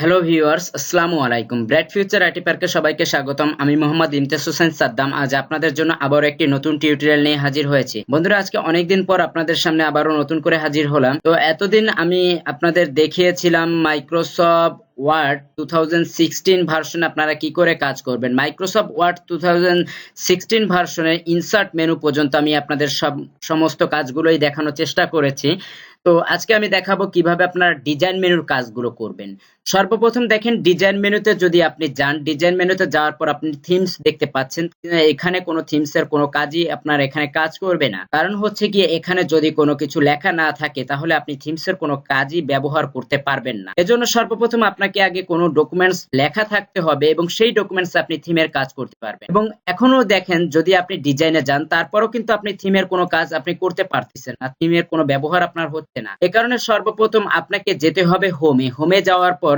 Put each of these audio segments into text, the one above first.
Hello viewers, আসসালামু আলাইকুম। Bright future IT পার্কে সবাইকে স্বাগতম। আমি মোহাম্মদ ইমতিয়াজ হোসেন সাদ্দাম আজ আপনাদের জন্য আবারও একটি নতুন টিউটোরিয়াল নিয়ে হাজির হয়েছি। বন্ধুরা, আজকে অনেকদিন পর আপনাদের সামনে আবারও নতুন করে হাজির হলাম। তো এতদিন আমি আপনাদের দেখিয়েছিলাম মাইক্রোসফট ওয়ার্ড 2016 ভার্সনে আপনারা কি করে কাজ করবেন। মাইক্রোসফট ওয়ার্ড 2016 ভার্সনের ইনসার্ট মেনু পর্যন্ত আমি আপনাদের সমস্ত কাজগুলোই দেখানোর চেষ্টা করেছি। তো আজকে আমি দেখাবো কিভাবে আপনারা ডিজাইন মেনুর কাজগুলো করবেন। সর্বপ্রথম দেখেন, ডিজাইন মেনুতে যদি আপনি যান, ডিজাইন মেনুতে যাওয়ার পর আপনি থিমস দেখতে পাচ্ছেন। এখানে কোনো থিমসের কোনো কাজই আপনার এখানে কাজ করবে না। কারণ হচ্ছে গিয়ে এখানে যদি কোনো কিছু লেখা না থাকে তাহলে আপনি থিমসের কোনো কাজই ব্যবহার করতে পারবেন না। এজন্য সর্বপ্রথম আপনাকে আগে কোনো ডকুমেন্টস লেখা থাকতে হবে এবং সেই ডকুমেন্টস আপনি থিমের কাজ করতে পারবেন। এবং এখনো দেখেন, যদি আপনি ডিজাইনে যান তারপরও কিন্তু আপনি থিমের কোনো কাজ আপনি করতে পারতেছেন না, থিমের কোনো ব্যবহার আপনার হচ্ছে না। এ কারণে সর্বপ্রথম আপনাকে যেতে হবে হোমে যাওয়ার পর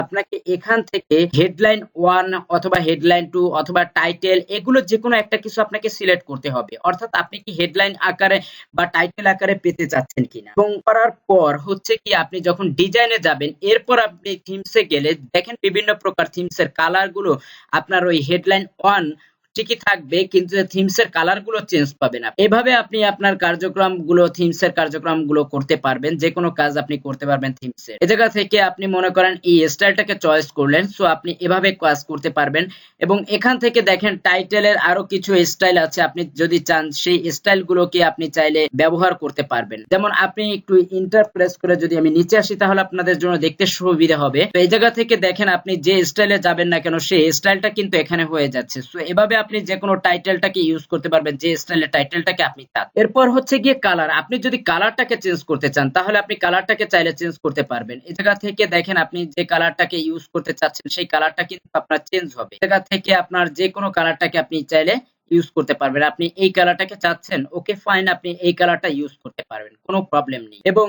আপনাকে এখান থেকে হেডলাইন 1 অথবা হেডলাইন 2 অথবা টাইটেল, এগুলো যে কোনো একটা কিছু আপনাকে সিলেক্ট করতে হবে। অর্থাৎ আপনি কি হেডলাইন আকারে বা টাইটেল আকারে পেতে চাচ্ছেন কিনা। এবং করার পর হচ্ছে কি, আপনি যখন ডিজাইনে যাবেন এরপর আপনি থিমসে গেলে দেখেন বিভিন্ন প্রকার থিমসের কালার গুলো আপনার ওই হেডলাইন 1 ঠিকই থাকবে, কিন্তু থিমসের কালার গুলো চেঞ্জ পাবেন। এভাবে আপনি আপনার কার্যক্রমগুলো, থিমসের কার্যক্রমগুলো করতে পারবেন। যে কোনো কাজ আপনি করতে পারবেন থিমসের। এই জায়গা থেকে আপনি মনে করেন এই স্টাইলটাকে চয়েস করলেন, সো আপনি এভাবে কাজ করতে পারবেন। এবং এখান থেকে দেখেন টাইটেলের আরো কিছু স্টাইল আছে, আপনি যদি চান সেই স্টাইল গুলোকে আপনি চাইলে ব্যবহার করতে পারবেন। যেমন আপনি একটু ইন্টার প্রেস করে যদি আমি নিচে আসি তাহলে আপনাদের জন্য দেখতে সুবিধা হবে। তো এই জায়গা থেকে দেখেন, আপনি যে স্টাইলে যাবেন না কেন সেই স্টাইলটা কিন্তু এখানে হয়ে যাচ্ছে। সো এভাবে আপনি যে কোনো টাইটেলটাকে ইউজ করতে পারবেন, যে স্টাইলের টাইটেলটাকে আপনি চান। এরপর হচ্ছে গিয়ে কালার, আপনি যদি কালারটাকে চেঞ্জ করতে চান তাহলে আপনি কালারটাকে চাইলে চেঞ্জ করতে পারবেন। এই জায়গা থেকে দেখেন, আপনি যে কালারটাকে ইউজ করতে চাচ্ছেন সেই কালারটা কিন্তু আপনার চেঞ্জ হবে। এই জায়গা থেকে আপনার যে কোনো কালারটাকে আপনি চাইলে ইউজ করতে পারবেন। আপনি এই কালারটাকে চাচ্ছেন, ওকে ফাইন, আপনি এই কালারটা ইউজ করতে পারবেন, কোনো প্রবলেম নেই। এবং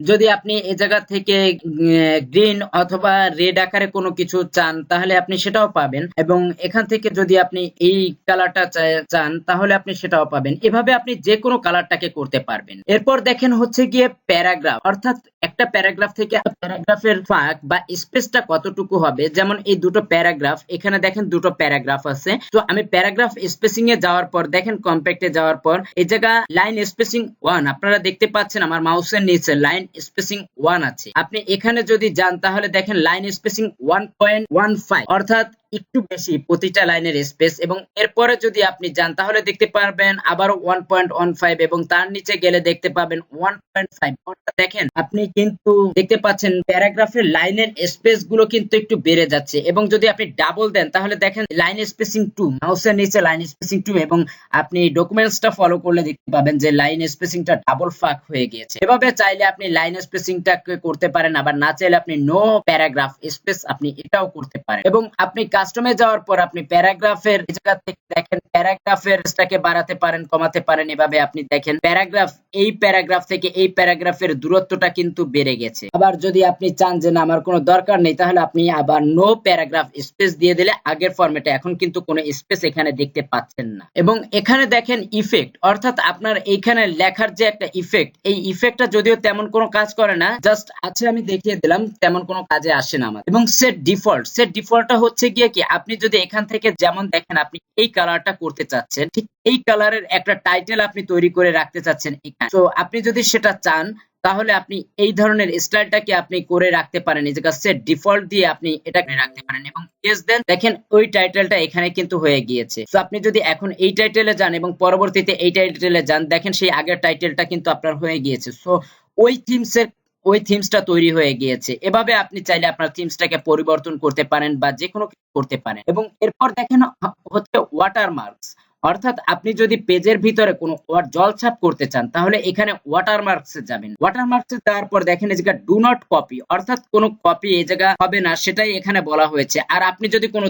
যদি আপনি এই জায়গা থেকে গ্রিন অথবা রেড আকারে কোনো কিছু চান তাহলে আপনি সেটাও পাবেন। এবং এখান থেকে যদি আপনি এই কালারটা চান তাহলে আপনি সেটাও পাবেন। এভাবে আপনি যে কোনো কালারটাকে করতে পারবেন। এরপর দেখেন হচ্ছে গিয়ে প্যারাগ্রাফ, অর্থাৎ একটা প্যারাগ্রাফ থেকে প্যারাগ্রাফের ফাঁক বা স্পেসটা কতটুকু হবে। যেমন এই দুটো প্যারাগ্রাফ, এখানে দেখেন দুটো প্যারাগ্রাফ আছে। তো আমি প্যারাগ্রাফ স্পেসিং এ যাওয়ার পর দেখেন কম্প্যাক্টে যাওয়ার পর এই জায়গা লাইন স্পেসিং 1 আপনারা দেখতে পাচ্ছেন, আমার মাউসের নিচে লাইন স্পেসিং 1 আছে। আপনি এখানে যদি যান তাহলে দেখেন লাইন স্পেসিং 1.15, অর্থাৎ একটু বেশি প্রতিটা লাইনের স্পেস। এবং এরপরে যদি আপনি যান তাহলে দেখতে পারবেন আবারও 1.15 এবং তার নিচে গেলে দেখতে পাবেন 1.5। অর্থাৎ দেখেন, আপনি কিন্তু দেখতে পাচ্ছেন প্যারাগ্রাফের লাইনের স্পেস গুলো কিন্তু একটু বেড়ে যাচ্ছে। এবং যদি আপনি ডাবল দেন তাহলে দেখেন লাইন স্পেসিং 2, মাউসের নিচে লাইন স্পেসিং 2, এবং আপনি ডকুমেন্টসটা ফলো করলে দেখতে পাবেন যে লাইন স্পেসিংটা ডাবল ফাঁক হয়ে গিয়েছে। এভাবে চাইলে আপনি লাইন স্পেসিংটাকে করতে পারেন, আবার না চাইলে আপনি নো প্যারাগ্রাফ স্পেস আপনি এটাও করতে পারেন। এবং আপনি কাস্টমে যাওয়ার পর আপনি প্যারাগ্রাফের জায়গা থেকে দেখেন প্যারাগ্রাফের স্পেসটাকে বাড়াতে পারেন, কমাতে পারেন। এভাবে আপনি দেখেন প্যারাগ্রাফ, এই প্যারাগ্রাফ থেকে এই প্যারাগ্রাফের দূরত্বটা কিন্তু বেড়ে গেছে। আবার যদি আপনি চান যে না আমার কোনো দরকার নেই তাহলে আপনি আবার নো প্যারাগ্রাফ স্পেস দিয়ে দিলে আগের ফরম্যাটে এখন কিন্তু কোনো স্পেস এখানে দেখতে পাচ্ছেন না। এবং এখানে দেখেন ইফেক্ট, অর্থাৎ আপনার এইখানে লেখার যে একটা ইফেক্ট, এই ইফেক্টটা যদিও তেমন কোনো কাজ করে না, জাস্ট আছে আমি দেখিয়ে দিলাম, তেমন কোনো কাজে আসে না আমার। এবং সেট ডিফল্টটা হচ্ছে গিয়ে কি, আপনি যদি এখান থেকে যেমন দেখেন আপনি এই কালারটা করতে চাচ্ছেন, ঠিক এই কালারের একটা টাইটেল আপনি তৈরি করে রাখতে চাচ্ছেন এখানে। তো আপনি যদি সেটা চান তাহলে আপনি এই ধরনের স্টাইলটাকে আপনি করে রাখতে পারেন। এই জায়গা সেট ডিফল্ট দিয়ে আপনি এটা করে রাখতে পারেন এবং ইয়েস দেন, দেখেন ওই টাইটেলটা এখানে কিন্তু হয়ে গিয়েছে। তো আপনি যদি এখন এই টাইটেলে যান এবং পরবর্তীতে এই টাইটেলে যান, দেখেন সেই আগের টাইটেলটা কিন্তু আপনার হয়ে গিয়েছে। সো ওই থিমসটা তৈরি হয়ে গিয়েছে। এভাবে আপনি চাইলে আপনার থিমসটাকে পরিবর্তন করতে পারেন বা যে কোনো কিছু করতে পারেন। এবং এরপর দেখেন হচ্ছে ওয়াটারমার্কস, অর্থাৎ আপনি যদি পেজের ভিতরে কোনো জলছাপ করতে চান তাহলে এখানে ওয়াটারমার্কসে যাবেন। ওয়াটারমার্কসে যাওয়ার পর দেখেন এই জায়গা ডু নট কপি, অর্থাৎ কোনো কপি এই জায়গা হবে না, সেটাই এখানে বলা হয়েছে। আর আপনি যদি কোনো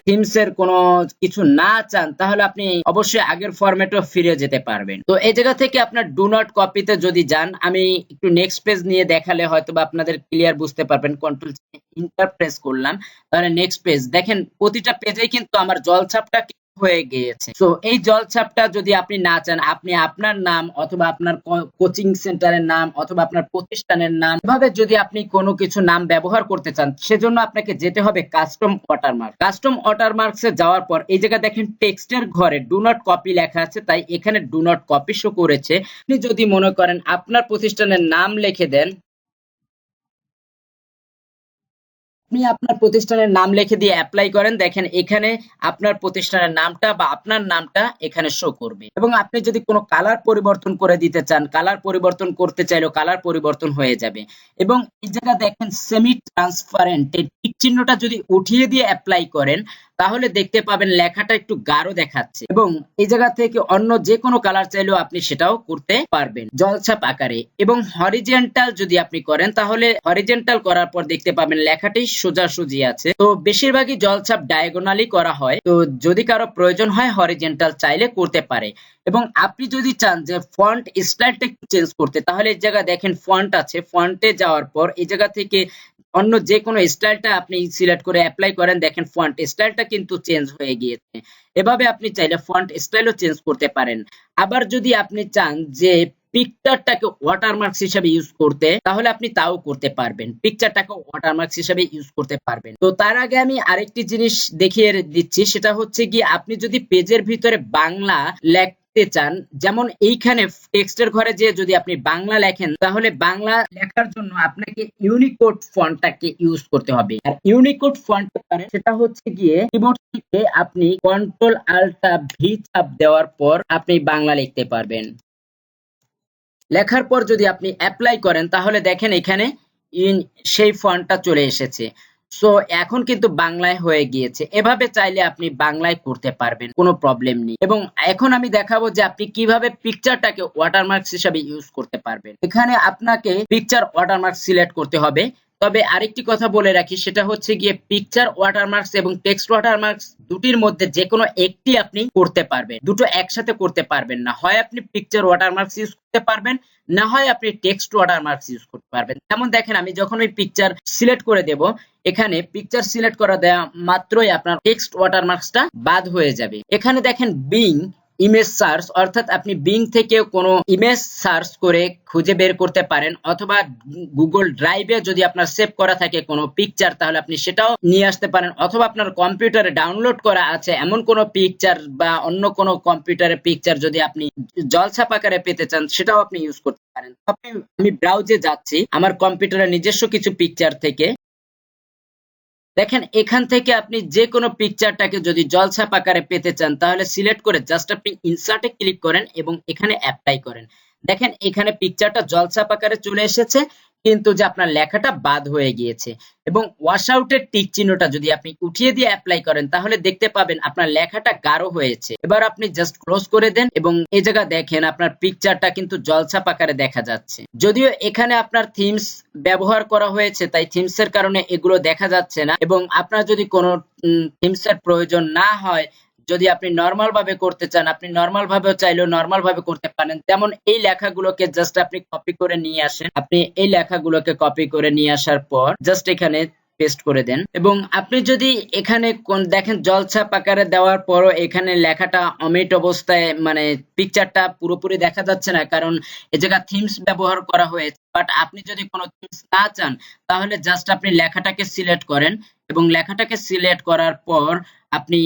থিমসের কোনো কিছু না চান তাহলে আপনি অবশ্যই আগের ফরম্যাটেও ফিরে যেতে পারবেন। তো এই জায়গা থেকে আপনার ডু নট কপিতে যদি যান, আমি একটু নেক্সট পেজ নিয়ে দেখালে হয়তো বা আপনাদের ক্লিয়ার বুঝতে পারবেন। কন্ট্রোল ইন্টার প্রেস করলাম, তাহলে নেক্সট পেজ দেখেন প্রতিটা পেজেই কিন্তু আমার জলছাপটা হয়ে গিয়েছে। তো এই জলছাপটা যদি আপনি না চান, আপনি আপনার নাম অথবা আপনার কোচিং সেন্টারের নাম অথবা আপনার প্রতিষ্ঠানের নাম এভাবে যদি আপনি কোনো কিছু নাম ব্যবহার করতে চান, সেজন্য আপনাকে যেতে হবে কাস্টম ওয়াটারমার্ক। কাস্টম ওয়াটারমার্কসে যাওয়ার পর এই জায়গায় দেখেন টেক্সটের ঘরে ডু নট কপি লেখা আছে, তাই এখানে ডু নট কপি শো করেছে। আপনি যদি মনে করেন আপনার প্রতিষ্ঠানের নাম লিখে দেন, আপনি আপনার প্রতিষ্ঠানের নাম লিখে দিয়ে অ্যাপ্লাই করেন, দেখেন এখানে আপনার প্রতিষ্ঠানের নামটা বা আপনার নামটা এখানে শো করবে। এবং আপনি যদি কোনো কালার পরিবর্তন করে দিতে চান, কালার পরিবর্তন করতে চাইলেও কালার পরিবর্তন হয়ে যাবে। এবং এই জায়গা দেখেন সেমি ট্রান্সপারেন্ট এর টিক চিহ্নটা যদি উঠিয়ে দিয়ে অ্যাপ্লাই করেন, তাহলে দেখতে পাবেন লেখাটা একটু গাঢ় দেখাচ্ছে। এবং এই জায়গা থেকে অন্য যে কোনো কালার চাইলেও আপনি সেটাও করতে পারবেন জলছাপ আকারে। এবং হরিজেন্টাল যদি আপনি করেন, তাহলে হরিজেন্টাল করার পর দেখতে পাবেন লেখাটি সোজাসুজি আছে। তো বেশিরভাগই জলছাপ ডায়াগোনালি করা হয়, তো যদি কারো প্রয়োজন হয় হরিজেন্টাল চাইলে করতে পারে। এবং আপনি যদি চান যে ফন্ট স্টাইলটা একটু চেঞ্জ করতে, তাহলে এই জায়গা দেখেন ফন্ট আছে, ফন্টে যাওয়ার পর এই জায়গা থেকে অন্য যে কোনো স্টাইলটা আপনি সিলেক্ট করে অ্যাপ্লাই করেন, দেখেন ফন্ট স্টাইলটা কিন্তু চেঞ্জ হয়ে গিয়েছে। এভাবে আপনি চাইলে ফন্ট স্টাইলও চেঞ্জ করতে পারেন। আবার যদি আপনি চান যে পিকচারটাকে ওয়াটারমার্কস হিসেবে ইউজ করতে, তাহলে আপনি তাও করতে পারবেন, পিকচারটাকে ওয়াটারমার্কস হিসেবে ইউজ করতে পারবেন। তো তার আগে আমি আরেকটি জিনিস দেখিয়ে দিচ্ছি, সেটা হচ্ছে কি আপনি যদি পেজের ভিতরে বাংলা লিখতে চান, যেমন এইখানে টেক্সটের ঘরে যে যদি আপনি বাংলা লেখেন, তাহলে বাংলা লেখার জন্য আপনাকে ইউনিকোড ফন্টটাকে ইউজ করতে হবে। আর ইউনিকোড ফন্ট পারে সেটা হচ্ছে গিয়ে কিবোর্ড থেকে আপনি কন্ট্রোল আল্টা ভি চাপ দেওয়ার পর আপনি বাংলা লিখতে পারবেন। লেখার পর যদি আপনি অ্যাপ্লাই করেন, তাহলে দেখেন এখানে সেই ফন্টটা চলে এসেছে। সো এখন কিন্তু বাংলায় হয়ে গিয়েছে। এভাবে চাইলে আপনি বাংলায় করতে পারবেন, কোনো প্রবলেম নেই। এবং এখন আমি দেখাবো যে আপনি কিভাবে পিকচারটাকে ওয়াটারমার্কস হিসেবে ইউজ করতে পারবেন। এখানে আপনাকে পিকচার ওয়াটারমার্ক সিলেক্ট করতে হবে। তবে আরেকটি কথা বলে রাখি, সেটা হচ্ছে গিয়ে পিকচার ওয়াটারমার্কস এবং টেক্সট ওয়াটারমার্কস দুটির মধ্যে যে কোনো একটি আপনি করতে পারবেন, দুটো একসাথে করতে পারবেন না। হয় আপনি পিকচার ওয়াটারমার্কস ইউজ করতে পারবেন, না হয় আপনি টেক্সট ওয়াটারমার্কস ইউজ করতে পারবেন। যেমন দেখেন আমি যখন ওই পিকচার সিলেক্ট করে দেব, এখানে পিকচার সিলেক্ট করা দেওয়া মাত্রই আপনার টেক্সট ওয়াটারমার্কসটা বাদ হয়ে যাবে। এখানে দেখেন বিং ইমেজ সার্চ, অর্থাৎ আপনি বিং থেকে কোনো ইমেজ সার্চ করে খুঁজে বের করতে পারেন, অথবা গুগল ড্রাইভে যদি আপনার সেভ করা থাকে কোনো পিকচার, তাহলে আপনি সেটাও নিয়ে আসতে পারেন। অথবা আপনার কম্পিউটারে ডাউনলোড করা আছে এমন কোনো পিকচার বা অন্য কোনো কম্পিউটারে পিকচার যদি আপনি জলছাপ আকারে পেতে চান, সেটাও আপনি ইউজ করতে পারেন। আমি ব্রাউজে যাচ্ছি আমার কম্পিউটারের নিজস্ব কিছু পিকচার থেকে। দেখেন এখান থেকে আপনি যে কোনো পিকচারটাকে যদি জলছাপ আকারে পেতে চান, তাহলে সিলেক্ট করে জাস্ট আপনি ইনসার্টে ক্লিক করেন এবং এখানে অ্যাপ্লাই করেন। দেখেন এখানে পিকচারটা জলছাপ আকারে চলে এসেছে, কিন্তু যে আপনার লেখাটা বাদ হয়ে গিয়েছে। এবং ওয়াশ আউটের টিক চিহ্নটা যদি আপনি উঠিয়ে দিয়ে অ্যাপ্লাই করেন, তাহলে দেখতে পাবেন আপনার লেখাটা গাঢ় হয়েছে। এবার আপনি জাস্ট ক্লোজ করে দেন এবং এই জায়গা দেখেন আপনার পিকচারটা কিন্তু জলছাপ আকারে দেখা যাচ্ছে। যদিও এখানে আপনার থিমস ব্যবহার করা হয়েছে, তাই থিমস এর কারণে এগুলো দেখা যাচ্ছে না। এবং আপনার যদি কোনো থিমস এর প্রয়োজন না হয়, যদি আপনি নরমাল ভাবে করতে চান, আপনি নরমাল ভাবেও চাইলেও নরমাল ভাবে করতে পারেন। যেমন এই লেখাগুলোকে জাস্ট আপনি কপি করে নিয়ে আসেন, আপনি এই লেখাগুলোকে কপি করে নিয়ে আসার পর জাস্ট এখানে পেস্ট করে দেন। এবং আপনি যদি এখানে দেখেন জলছাপ আকারে দেওয়ার পরও এখানে লেখাটা অমিট অবস্থায়, মানে পিকচারটা পুরোপুরি দেখা যাচ্ছে না, কারণ এই জায়গা থিমস ব্যবহার করা হয়েছে। বাট আপনি যদি কোনো থিমস না চান, তাহলে জাস্ট আপনি লেখাটাকে সিলেক্ট করেন এবং লেখাটাকে সিলেক্ট করার পর আপনি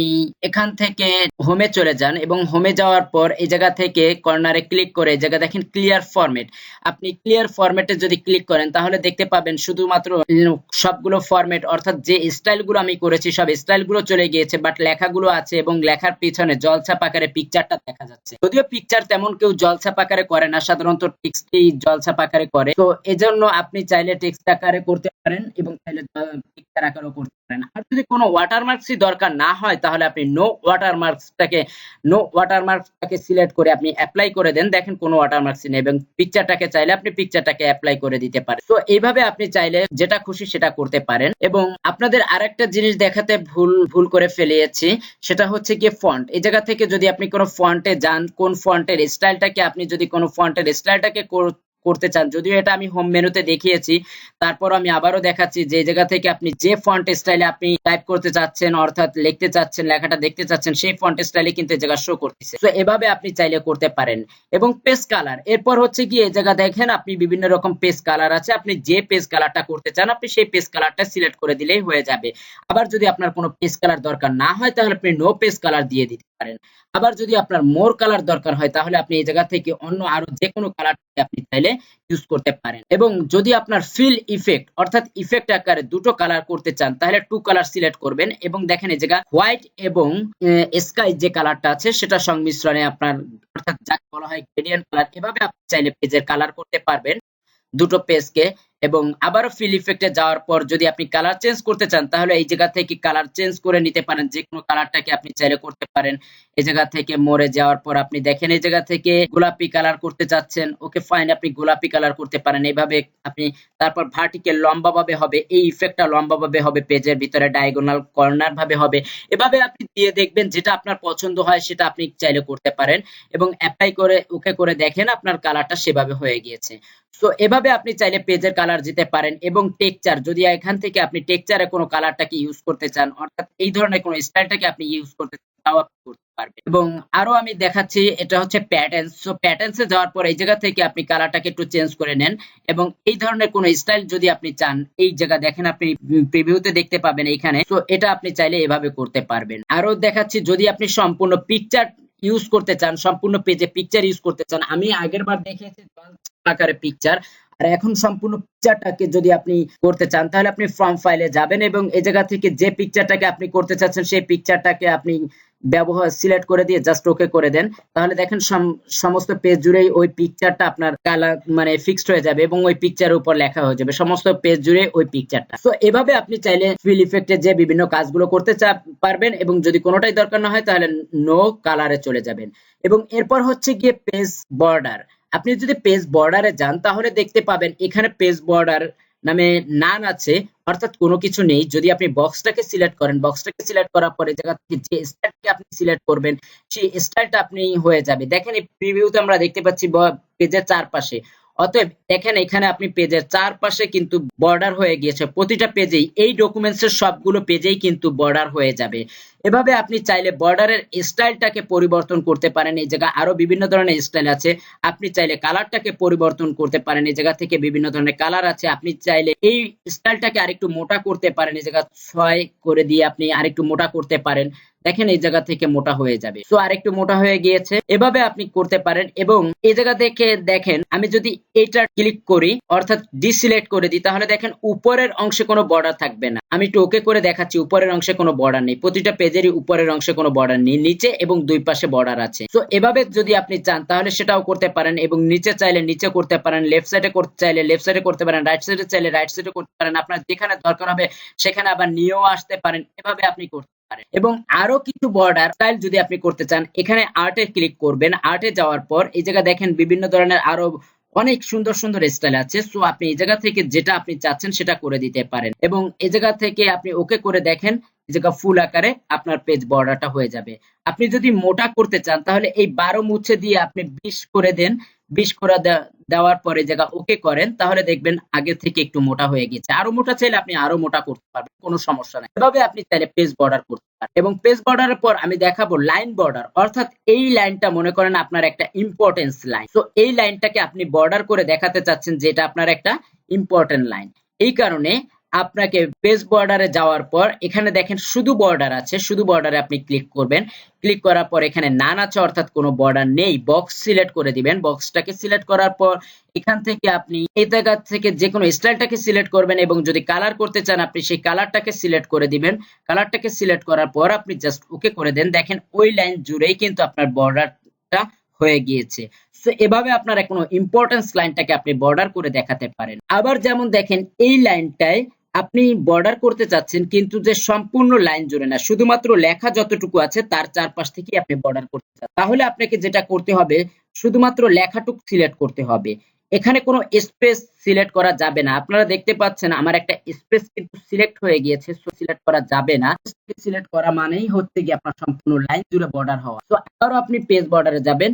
এখান থেকে হোমে চলে যান এবং হোমে যাওয়ার পর এই জায়গা থেকে কর্নারে ক্লিক করে এই জায়গা দেখেন ক্লিয়ার ফরম্যাট। আপনি ক্লিয়ার ফরম্যাটে যদি ক্লিক করেন, তাহলে দেখতে পাবেন শুধুমাত্র সবগুলো ফরম্যাট, অর্থাৎ যে স্টাইলগুলো আমি করেছি সব স্টাইলগুলো চলে গিয়েছে, বাট লেখাগুলো আছে এবং লেখার পিছনে জলছাপ আকারে পিকচারটা দেখা যাচ্ছে। যদিও পিকচার তেমন কেউ জলছাপ আকারে করে না, সাধারণত টেক্সটই জলছাপ আকারে করে। তো এজন্য আপনি চাইলে টেক্সট আকারে করতে পারেন এবং চাইলে পিকচার আকারেও করতে পারেন। আর যদি কোনো ওয়াটারমার্কসই দরকার না হয়, তাহলে আপনি নো ওয়াটারমার্কসটাকে সিলেক্ট করে আপনি অ্যাপ্লাই করে দেন। দেখেন কোনো ওয়াটারমার্কসই নেই এবং পিকচারটাকে চাইলে আপনি পিকচারটাকে অ্যাপ্লাই করে দিতে পারেন। তো এইভাবে আপনি চাইলে যেটা খুশি সেটা করতে পারেন। এবং আপনাদের আরেকটা জিনিস দেখাতে ভুল করে ফেলেছি, সেটা হচ্ছে গিয়ে ফন্ট। এই জায়গা থেকে যদি আপনি কোনো ফন্টে যান, কোন ফন্টের স্টাইলটাকে আপনি যদি কোনো ফন্টের স্টাইলটাকে করতে চান, যদিও এটা আমি হোম মেনুতে দেখিয়েছি, তারপর আমি আবারও দেখাচ্ছি যে জায়গা থেকে আপনি যে ফন্ট স্টাইলে আপনি টাইপ করতে চাচ্ছেন অর্থাৎ লিখতে চাচ্ছেন, লেখাটা দেখতে চাচ্ছেন, সেই ফন্ট স্টাইলে কিন্তু এই জায়গা শো করতেছে। তো এভাবে আপনি চাইলে করতে পারেন। এবং পেজ কালার, এরপর হচ্ছে কি এই জায়গা দেখেন আপনি বিভিন্ন রকম পেজ কালার আছে, আপনি যে পেজ কালারটা করতে চান আপনি সেই পেজ কালারটা সিলেক্ট করে দিলেই হয়ে যাবে। আবার যদি আপনার কোনো পেজ কালার দরকার না হয় তাহলে আপনি নো পেজ কালার দিয়ে দিতে পারেন। আবার যদি আপনার মোর কালার দরকার হয় তাহলে আপনি এই জায়গা থেকে অন্য আরো যে কোনো কালার আপনি চাইলে ইউজ করতে পারেন। এবং যদি আপনার ফিল ইফেক্ট অর্থাৎ ইফেক্ট আকারে দুটো কালার করতে চান তাহলে টু কালার সিলেক্ট করবেন এবং দেখেন এই জায়গা হোয়াইট এবং স্কাই যে কালারটা আছে সেটা সংমিশ্রণে আপনার অর্থাৎ যাকে বলা হয় গ্রেডিয়েন্ট কালার, এভাবে আপনি চাইলে পেজের কালার করতে পারবেন দুটো পেজকে। এবং আবারও ফিল ইফেক্টে যাওয়ার পর যদি আপনি কালার চেঞ্জ করতে চান তাহলে এই জায়গা থেকে কালার চেঞ্জ করে নিতে পারেন, যে কোনো কালারটাকে আপনি চাইলে করতে পারেন। এই জায়গা থেকে মোড়ে যাওয়ার পর আপনি দেখেন এই জায়গা থেকে গোলাপি কালার করতে চাচ্ছেন, ওকে ফাইন, আপনি গোলাপি কালার করতে পারেন এইভাবে আপনি। তারপর ভার্টিক্যাল লম্বা ভাবে হবে, এই ইফেক্টটা লম্বা ভাবে হবে, পেজের ভিতরে ডায়াগোনাল কর্নার ভাবে হবে, এভাবে আপনি দিয়ে দেখবেন যেটা আপনার পছন্দ হয় সেটা আপনি চাইলে করতে পারেন। এবং অ্যাপ্লাই করে ওকে করে দেখেন আপনার কালারটা সেভাবে হয়ে গিয়েছে। সো এভাবে আপনি চাইলে পেজের কালার দিতে পারেন। এবং টেক্সচার, যদি এখান থেকে আপনি টেক্সচারে কোনো কালারটাকে ইউজ করতে চান অর্থাৎ এই ধরনের কোনো স্টাইলটাকে আপনি ইউজ করতে চান তাও আপনি করতে পারবেন। এবং আরো আমি দেখাচ্ছি, এটা হচ্ছে প্যাটার্ন। সো প্যাটার্নসে যাওয়ার পর এই জায়গা থেকে আপনি কালারটাকে একটু চেঞ্জ করে নেন এবং এই ধরনের কোনো স্টাইল যদি আপনি চান এই জায়গা দেখেন আপনি প্রিভিউতে দেখতে পাবেন এইখানে। তো এটা আপনি চাইলে এভাবে করতে পারবেন। আরো দেখাচ্ছি, যদি আপনি সম্পূর্ণ পিকচার ইউজ করতে চান, সম্পূর্ণ পেজে পিকচার ইউজ করতে চান, আমি আগের বার দেখিয়েছি আকারে পিকচার, আর এখন সম্পূর্ণ পিকচারটাকে যদি আপনি করতে চান তাহলে আপনি ফ্রম ফাইলে যাবেন এবং এই জায়গা থেকে যে পিকচারটাকে আপনি করতে চাচ্ছেন সেই পিকচারটাকে আপনি ব্যবহার সিলেক্ট করে দিয়ে জাস্ট ওকে করে দেন, তাহলে দেখেন সমস্ত পেজ জুড়েই ওই পিকচারটা আপনার কালার মানে ফিক্সড হয়ে যাবে এবং ওই পিকচারের উপর লেখা হয়ে যাবে সমস্ত পেজ জুড়ে ওই পিকচারটা। তো এভাবে আপনি চাইলে ফিল ইফেক্টে যে বিভিন্ন কাজগুলো করতে পারবেন এবং যদি কোনোটাই দরকার না হয় তাহলে নো কালারে চলে যাবেন। এবং এরপর হচ্ছে গিয়ে পেজ বর্ডার। আপনি যদি পেজ বর্ডারে যান তাহলে দেখতে পাবেন এখানে পেজ বর্ডার নামে নান আছে, অর্থাৎ কোনো কিছু নেই। যদি আপনি বক্সটাকে সিলেক্ট করেন, বক্সটাকে সিলেক্ট করার পরে জায়গা থেকে যে স্টাইলকে আপনি সিলেক্ট করবেন সেই স্টাইলটা আপনি হয়ে যাবে। দেখেন এই প্রিভিউতে আমরা দেখতে পাচ্ছি পেজের চারপাশে, অতএব দেখেন এখানে আপনি পেজের চারপাশে কিন্তু বর্ডার হয়ে গিয়েছে, প্রতিটা পেজেই এই ডকুমেন্টসের সবগুলো পেজেই কিন্তু বর্ডার হয়ে যাবে। এভাবে আপনি চাইলে বর্ডারের স্টাইলটাকে পরিবর্তন করতে পারেন। এই জায়গা আরো বিভিন্ন ধরনের স্টাইল আছে, আপনি চাইলে কালারটাকে পরিবর্তন করতে পারেন, এই জায়গা থেকে বিভিন্ন ধরনের কালার আছে, আপনি চাইলে এই স্টাইলটাকে আরেকটু মোটা করতে পারেন, এই জায়গা 6 করে দিয়ে আপনি আরেকটু মোটা করতে পারেন। দেখেন এই জায়গা থেকে মোটা হয়ে যাবে, সো আরেকটু মোটা হয়ে গিয়েছে, এভাবে আপনি করতে পারেন। এবং এই জায়গা থেকে দেখেন আমি যদি এটা ক্লিক করি অর্থাৎ ডিসিলেক্ট করে দিই তাহলে দেখেন উপরের অংশে কোনো বর্ডার থাকবে না। আমি একটু ওকে করে দেখাচ্ছি, উপরের অংশে কোনো বর্ডার নেই, প্রতিটা পেজেরই উপরের অংশে কোনো বর্ডার নেই, নিচে এবং দুই পাশে বর্ডার আছে। তো এভাবে যদি আপনি চান তাহলে সেটাও করতে পারেন। এবং নিচে চাইলে নিচে করতে পারেন, লেফট সাইডে করতে চাইলে লেফট সাইডে করতে পারেন, রাইট সাইডে চাইলে রাইট সাইডে করতে পারেন, আপনার যেখানে দরকার হবে সেখানে আবার নিয়েও আসতে পারেন, এভাবে আপনি করতে পারেন। এবং আরো কিছু বর্ডার স্টাইল যদি আপনি করতে চান এখানে আর্টে ক্লিক করবেন, আর্টে যাওয়ার পর এই জায়গা দেখেন বিভিন্ন ধরনের আরো অনেক সুন্দর সুন্দর স্টাইল আছে। সো আপনি এই জায়গা থেকে যেটা আপনি চাচ্ছেন সেটা করে দিতে পারেন এবং এই জায়গা থেকে আপনি ওকে করে দেখেন এই জায়গা ফুল আকারে আপনার পেজ বর্ডারটা হয়ে যাবে। আপনি যদি মোটা করতে চান তাহলে এই 12 মুছে দিয়ে আপনি 20 করে দেন, 20 করে দেওয়ার পরে জায়গা ওকে করেন তাহলে দেখবেন আগে থেকে একটু মোটা হয়ে গেছে। আরো মোটা চাইলে আপনি আরো মোটা করতে পারবেন, কোনো সমস্যা নাই। এভাবে আপনি চাইলে পেজ বর্ডার করতে পারেন। এবং পেজ বর্ডারের পর আমি দেখাবো লাইন বর্ডার, অর্থাৎ এই লাইনটা মনে করেন আপনার একটা ইম্পর্টেন্স লাইন। তো এই লাইনটাকে আপনি বর্ডার করে দেখাতে চাচ্ছেন যে এটা আপনার একটা ইম্পর্টেন্ট লাইন। এই কারণে আপনাকে পেজ বর্ডারে যাওয়ার পর এখানে দেখেন শুধু বর্ডার আছে, শুধু বর্ডারে আপনি ক্লিক করবেন, ক্লিক করার পর এখানে নান আছে অর্থাৎ কোনো বর্ডার নেই, বক্স সিলেক্ট করে দিবেন। বক্সটাকে সিলেক্ট করার পর এখান থেকে আপনি এই জায়গা থেকে যে কোনো স্টাইলটাকে সিলেক্ট করবেন এবং যদি কালার করতে চান আপনি সেই কালারটাকে সিলেক্ট করে দিবেন। কালারটাকে সিলেক্ট করার পর আপনি জাস্ট ওকে করে দেন, দেখেন ওই লাইন জুড়েই কিন্তু আপনার বর্ডারটা হয়ে গিয়েছে। সো এভাবে আপনার কোনো ইম্পর্টেন্স লাইনটাকে আপনি বর্ডার করে দেখাতে পারেন। আবার যেমন দেখেন এই লাইনটায় আপনি বর্ডার করতে চাচ্ছেন কিন্তু যে সম্পূর্ণ লাইন জুড়ে না, শুধুমাত্র লেখা যতটুকু আছে তার চারপাশ থেকে আপনি বর্ডার করতে চান, তাহলে আপনাকে যেটা করতে হবে শুধুমাত্র লেখাটুকু সিলেক্ট করতে হবে, এখানে কোনো স্পেস সিলেক্ট করা যাবে না। আপনারা দেখতে পাচ্ছেন আমার একটা স্পেস কিন্তু সিলেক্ট হয়ে গিয়েছে, সো সিলেক্ট করা যাবে না। সিলেক্ট করা মানেই হচ্ছে কি আপনার সম্পূর্ণ লাইন জুড়ে বর্ডার হওয়া। তো আবারও আপনি পেজ বর্ডারে যাবেন,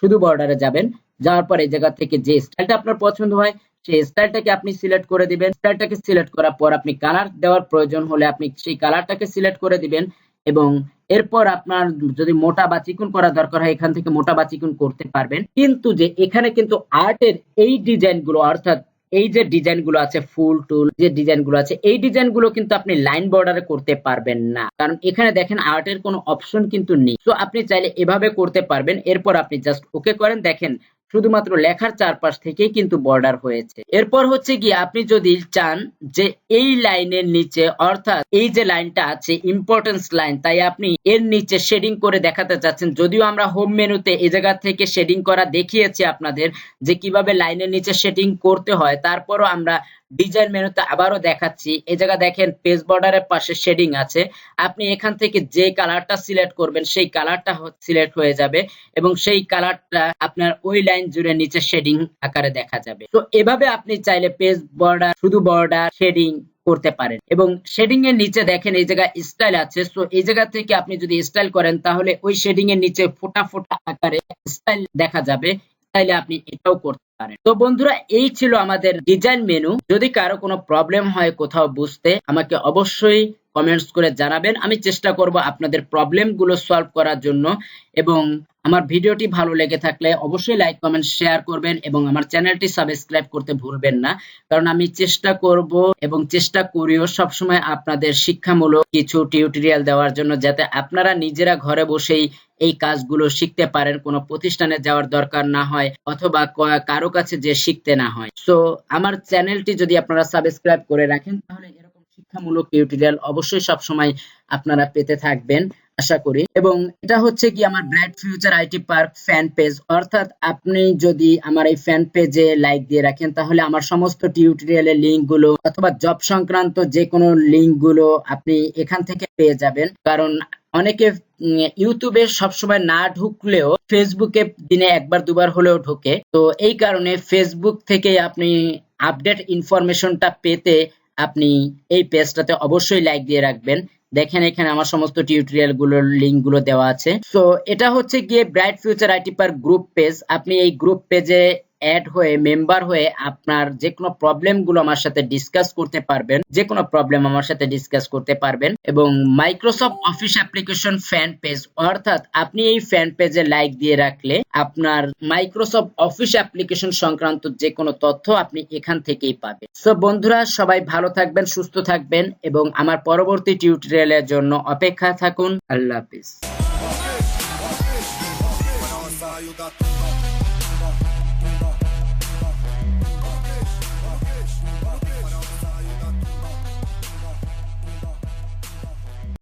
শুধু বর্ডারে যাবেন, যাওয়ার পর এই জায়গা থেকে যে স্টাইলটা আপনার পছন্দ হয় সেই স্টাইলটাকে আপনি সিলেক্ট করে দিবেন। স্টাইলটাকে সিলেক্ট করার পর আপনি কালার দেওয়ার প্রয়োজন হলে আপনি সেই কালারটাকে সিলেক্ট করে দিবেন এবং এরপর আপনার যদি মোটা বা চিকন করা দরকার হয় এখান থেকে মোটা বা চিকন করতে পারবেন। কিন্তু যে এখানে কিন্তু আর্টের এই ডিজাইনগুলো অর্থাৎ এই যে ডিজাইনগুলো আছে ফুল টুল যে ডিজাইনগুলো আছে এই ডিজাইনগুলো কিন্তু আপনি লাইন বর্ডারে করতে পারবেন না, কারণ এখানে দেখেন আর্টের কোনো অপশন কিন্তু নেই। তো আপনি চাইলে এভাবে করতে পারবেন। এরপর আপনি জাস্ট ওকে করেন, দেখেন শুধুমাত্র লেখার চারপাশ থেকেই কিন্তু বর্ডার হয়েছে। এরপর হচ্ছে কি আপনি যদি চান যে এই লাইনের নিচে অর্থাৎ এই যে লাইনটা আছে ইম্পর্টেন্স লাইন, তাই আপনি এর নিচে শেডিং করে দেখাতে চাচ্ছেন। যদিও আমরা হোম মেনুতে এই জায়গা থেকে শেডিং করা দেখিয়েছি আপনাদের যে কিভাবে লাইনের নিচে শেডিং করতে হয়, তারপরও আমরা ডিজাইন মেনুতে আবারও দেখাচ্ছি। এই জায়গা দেখেন পেজ বর্ডারের পাশে শেডিং আছে, আপনি এখান থেকে যে কালারটা সিলেক্ট করবেন সেই কালারটা সিলেক্ট হয়ে যাবে এবং সেই কালারটা আপনার ওই লাইন জুড়ে নিচে শেডিং আকারে দেখা যাবে। তো এভাবে আপনি চাইলে পেজ বর্ডার শুধু বর্ডার শেডিং করতে পারেন। এবং শেডিং এর নিচে দেখেন এই জায়গায় স্টাইল আছে, সো এই জায়গা থেকে আপনি যদি স্টাইল করেন তাহলে ওই শেডিং এর নিচে ফোটা ফোটা আকারে স্টাইল দেখা যাবে, তাইলে আপনি এটাও করতে পারেন। তো বন্ধুরা এই ছিল আমাদের ডিজাইন মেনু। যদি কারো কোনো প্রবলেম হয় কোথাও বুঝতে আমাকে অবশ্যই কমেন্টস করে জানাবেন, আমি চেষ্টা করব আপনাদের প্রবলেম গুলো সলভ করার জন্য। এবং আমার ভিডিওটি ভালো লেগে থাকলে অবশ্যই লাইক কমেন্ট শেয়ার করবেন এবং আমার চ্যানেলটি সাবস্ক্রাইব করতে ভুলবেন না, কারণ আমি চেষ্টা করব এবং চেষ্টা করিও সবসময় আপনাদের শিক্ষামূলক কিছু টিউটোরিয়াল দেওয়ার জন্য, যাতে আপনারা নিজেরা ঘরে বসেই এই কাজগুলো শিখতে পারেন, কোনো প্রতিষ্ঠানে যাওয়ার দরকার না হয় অথবা কারো কাছে যে শিখতে না হয়। সো আমার চ্যানেলটি যদি আপনারা সাবস্ক্রাইব করে রাখেন তাহলে এরকম শিক্ষামূলক টিউটোরিয়াল অবশ্যই সবসময় আপনারা পেতে থাকবেন আশা করি। এবং এটা হচ্ছে কি আমার bright future IT park fan page, অর্থাৎ আপনি যদি আমার এই ফ্যান পেজে লাইক দিয়ে রাখেন তাহলে আমার সমস্ত টিউটোরিয়ালের লিংক গুলো অথবা জব সংক্রান্ত যে কোনো লিংক গুলো আপনি এখান থেকে পেয়ে যাবেন। কারণ অনেকে ইউটিউবে সবসময় না ঢুকলেও ফেসবুকে দিনে একবার দুবার হলেও ঢোকে, তো এই কারণে ফেসবুক থেকে আপনি আপডেট ইনফরমেশনটা পেতে আপনি এই পেজটাতে অবশ্যই লাইক দিয়ে রাখবেন। দেখেন এখানে আমার সমস্ত টিউটোরিয়াল গুলোর লিংক গুলো দেওয়া আছে। সো এটা হচ্ছে গিয়ে bright future IT park group page. আপনি এই গ্রুপ পেজে অ্যাড হয়ে মেম্বার হয়ে আপনার যে কোনো প্রবলেম গুলো আমার সাথে ডিসকাস করতে পারবেন, যে কোনো প্রবলেম আমার সাথে ডিসকাস করতে পারবেন। এবং Microsoft office application fan page, অর্থাৎ আপনি এই ফ্যান পেজে লাইক দিয়ে রাখলে আপনার মাইক্রোসফট অফিস অ্যাপ্লিকেশন সংক্রান্ত যে কোনো তথ্য আপনি এখান থেকেই পাবেন। সো বন্ধুরা সবাই ভালো থাকবেন, সুস্থ থাকবেন এবং আমার পরবর্তী টিউটোরিয়ালের জন্য অপেক্ষায় থাকুন। আল্লাহ হাফিজ।